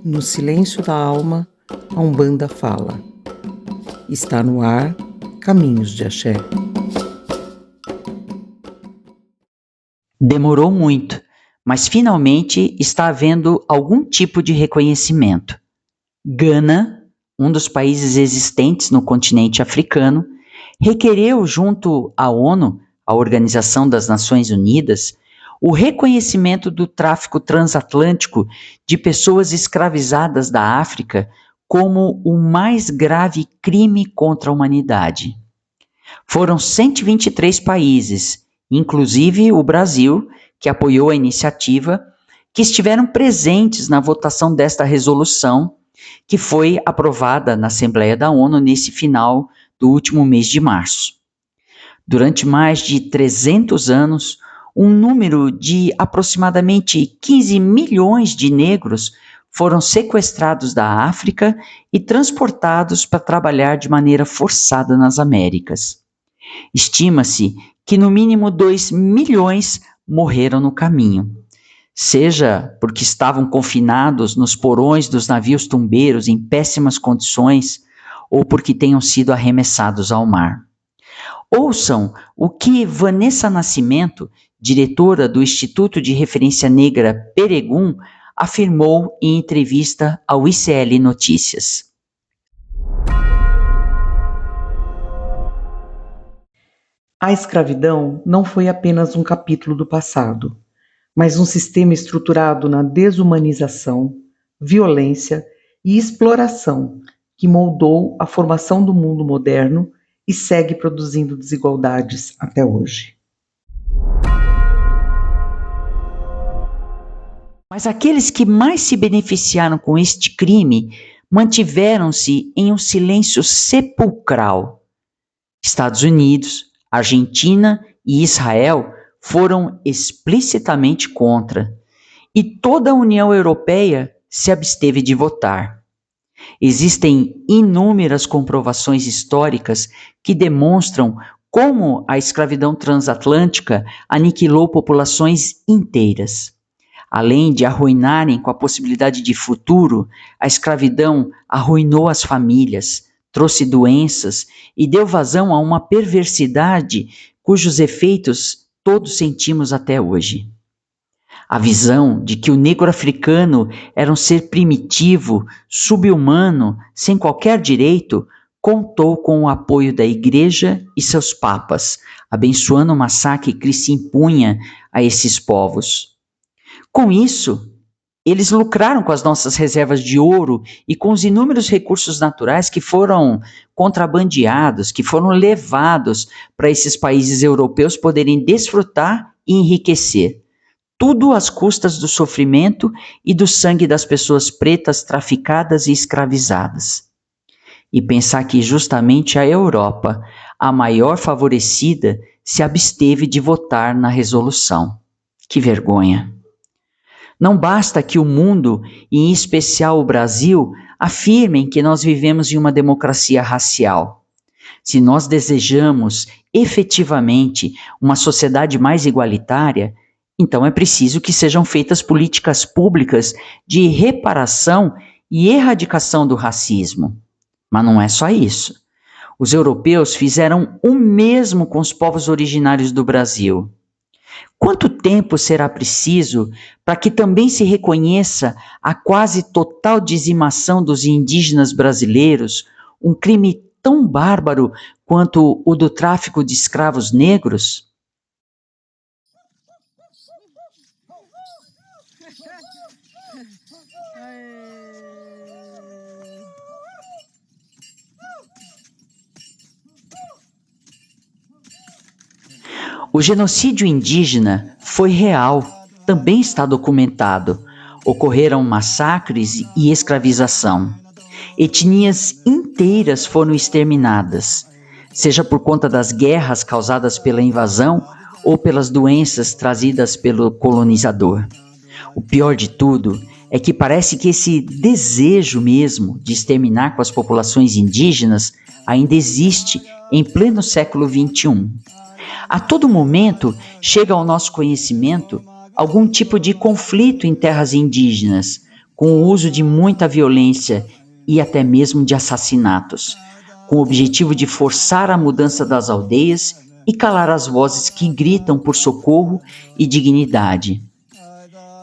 No silêncio da alma, a Umbanda fala. Está no ar, Caminhos de Axé. Demorou muito, mas finalmente está havendo algum tipo de reconhecimento. Gana, um dos países existentes no continente africano, requereu junto à ONU, a Organização das Nações Unidas, o reconhecimento do tráfico transatlântico de pessoas escravizadas da África como o mais grave crime contra a humanidade. Foram 123 países, inclusive o Brasil, que apoiou a iniciativa, que estiveram presentes na votação desta resolução, que foi aprovada na Assembleia da ONU nesse final do último mês de março. Durante mais de 300 anos, um número de aproximadamente 15 milhões de negros foram sequestrados da África e transportados para trabalhar de maneira forçada nas Américas. Estima-se que no mínimo 2 milhões morreram no caminho, seja porque estavam confinados nos porões dos navios tumbeiros em péssimas condições ou porque tenham sido arremessados ao mar. Ouçam o que Vanessa Nascimento, diretora do Instituto de Referência Negra Peregum, afirmou em entrevista ao ICL Notícias. A escravidão não foi apenas um capítulo do passado, mas um sistema estruturado na desumanização, violência e exploração que moldou a formação do mundo moderno e segue produzindo desigualdades até hoje. Mas aqueles que mais se beneficiaram com este crime mantiveram-se em um silêncio sepulcral. Estados Unidos, Argentina e Israel foram explicitamente contra, e toda a União Europeia se absteve de votar. Existem inúmeras comprovações históricas que demonstram como a escravidão transatlântica aniquilou populações inteiras. Além de arruinarem com a possibilidade de futuro, a escravidão arruinou as famílias, trouxe doenças e deu vazão a uma perversidade cujos efeitos todos sentimos até hoje. A visão de que o negro africano era um ser primitivo, sub-humano, sem qualquer direito, contou com o apoio da Igreja e seus papas, abençoando o massacre que se impunha a esses povos. Com isso, eles lucraram com as nossas reservas de ouro e com os inúmeros recursos naturais que foram contrabandeados, que foram levados para esses países europeus poderem desfrutar e enriquecer. Tudo às custas do sofrimento e do sangue das pessoas pretas traficadas e escravizadas. E pensar que justamente a Europa, a maior favorecida, se absteve de votar na resolução. Que vergonha! Não basta que o mundo, e em especial o Brasil, afirmem que nós vivemos em uma democracia racial. Se nós desejamos efetivamente uma sociedade mais igualitária, então é preciso que sejam feitas políticas públicas de reparação e erradicação do racismo. Mas não é só isso. Os europeus fizeram o mesmo com os povos originários do Brasil. Quanto tempo será preciso para que também se reconheça a quase total dizimação dos indígenas brasileiros, um crime tão bárbaro quanto o do tráfico de escravos negros? O genocídio indígena foi real, também está documentado. Ocorreram massacres e escravização. Etnias inteiras foram exterminadas, seja por conta das guerras causadas pela invasão ou pelas doenças trazidas pelo colonizador. O pior de tudo é que parece que esse desejo mesmo de exterminar com as populações indígenas ainda existe em pleno século XXI. A todo momento chega ao nosso conhecimento algum tipo de conflito em terras indígenas, com o uso de muita violência e até mesmo de assassinatos, com o objetivo de forçar a mudança das aldeias e calar as vozes que gritam por socorro e dignidade.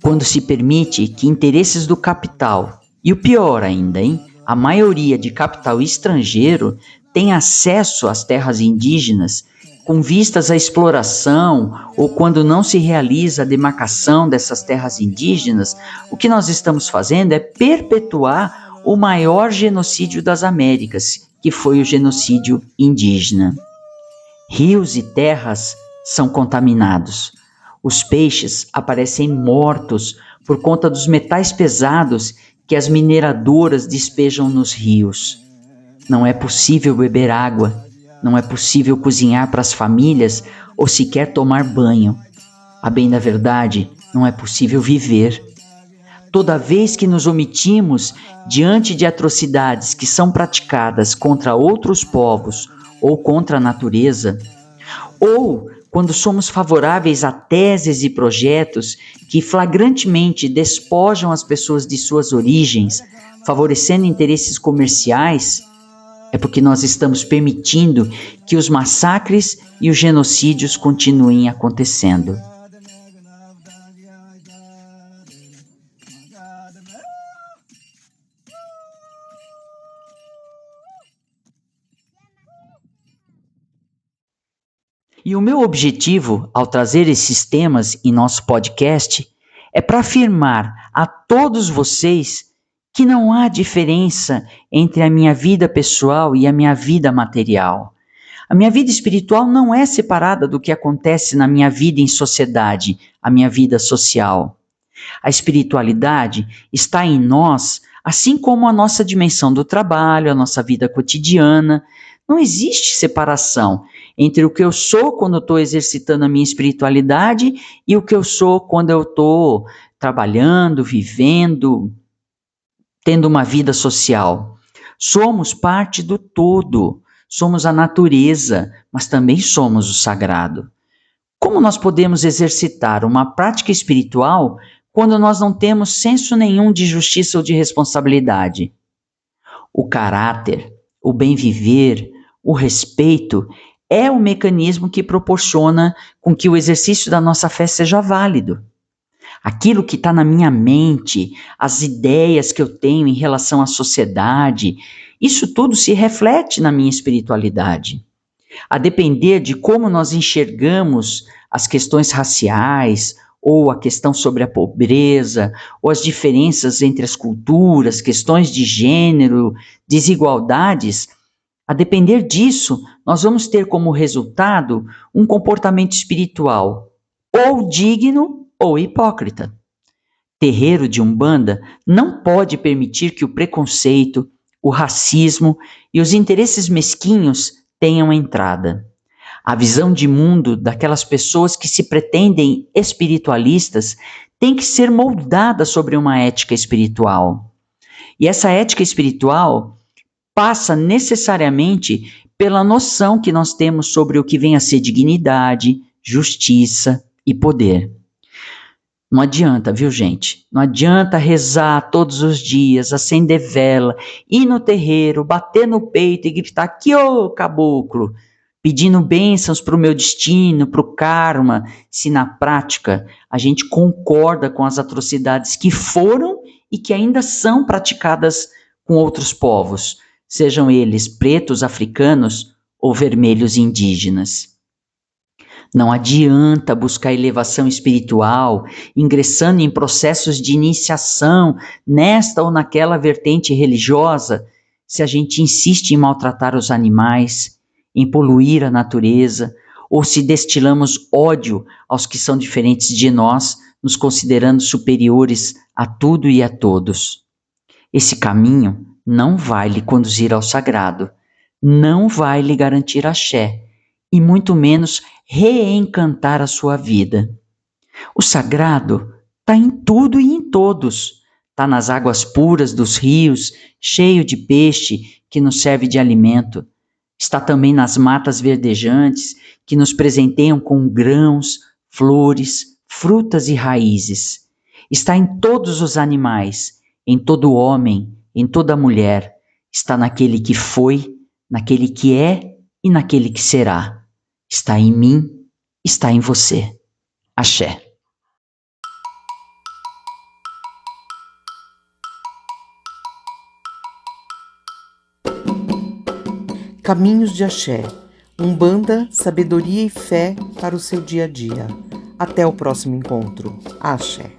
Quando se permite que interesses do capital, e o pior ainda, a maioria de capital estrangeiro tem acesso às terras indígenas com vistas à exploração ou quando não se realiza a demarcação dessas terras indígenas, o que nós estamos fazendo é perpetuar o maior genocídio das Américas, que foi o genocídio indígena. Rios e terras são contaminados. Os peixes aparecem mortos por conta dos metais pesados que as mineradoras despejam nos rios. Não é possível beber água, não é possível cozinhar para as famílias ou sequer tomar banho. A bem da verdade, não é possível viver. Toda vez que nos omitimos diante de atrocidades que são praticadas contra outros povos ou contra a natureza, ou quando somos favoráveis a teses e projetos que flagrantemente despojam as pessoas de suas origens, favorecendo interesses comerciais, é porque nós estamos permitindo que os massacres e os genocídios continuem acontecendo. E o meu objetivo, ao trazer esses temas em nosso podcast, é para afirmar a todos vocês que não há diferença entre a minha vida pessoal e a minha vida material. A minha vida espiritual não é separada do que acontece na minha vida em sociedade, a minha vida social. A espiritualidade está em nós, assim como a nossa dimensão do trabalho, a nossa vida cotidiana. Não existe separação entre o que eu sou quando eu estou exercitando a minha espiritualidade e o que eu sou quando eu estou trabalhando, vivendo, tendo uma vida social. Somos parte do todo, somos a natureza, mas também somos o sagrado. Como nós podemos exercitar uma prática espiritual quando nós não temos senso nenhum de justiça ou de responsabilidade? O caráter, o bem viver, o respeito é o mecanismo que proporciona com que o exercício da nossa fé seja válido. Aquilo que está na minha mente, as ideias que eu tenho em relação à sociedade, isso tudo se reflete na minha espiritualidade. A depender de como nós enxergamos as questões raciais, ou a questão sobre a pobreza, ou as diferenças entre as culturas, questões de gênero, desigualdades, a depender disso, nós vamos ter como resultado um comportamento espiritual ou digno ou hipócrita. Terreiro de Umbanda não pode permitir que o preconceito, o racismo e os interesses mesquinhos tenham entrada. A visão de mundo daquelas pessoas que se pretendem espiritualistas tem que ser moldada sobre uma ética espiritual. E essa ética espiritual passa necessariamente pela noção que nós temos sobre o que vem a ser dignidade, justiça e poder. Não adianta, viu, gente? Não adianta rezar todos os dias, acender vela, ir no terreiro, bater no peito e gritar que ô caboclo, pedindo bênçãos para o meu destino, para o karma, se na prática a gente concorda com as atrocidades que foram e que ainda são praticadas com outros povos, sejam eles pretos africanos ou vermelhos indígenas. Não adianta buscar elevação espiritual, ingressando em processos de iniciação nesta ou naquela vertente religiosa, se a gente insiste em maltratar os animais, em poluir a natureza, ou se destilamos ódio aos que são diferentes de nós, nos considerando superiores a tudo e a todos. Esse caminho não vai lhe conduzir ao sagrado, não vai lhe garantir axé, e muito menos reencantar a sua vida. O sagrado está em tudo e em todos. Está nas águas puras dos rios, cheio de peixe que nos serve de alimento. Está também nas matas verdejantes que nos presenteiam com grãos, flores, frutas e raízes. Está em todos os animais em todo homem, em toda mulher, está naquele que foi, naquele que é e naquele que será. Está em mim, está em você. Axé. Caminhos de Axé. Umbanda, sabedoria e fé para o seu dia a dia. Até o próximo encontro. Axé.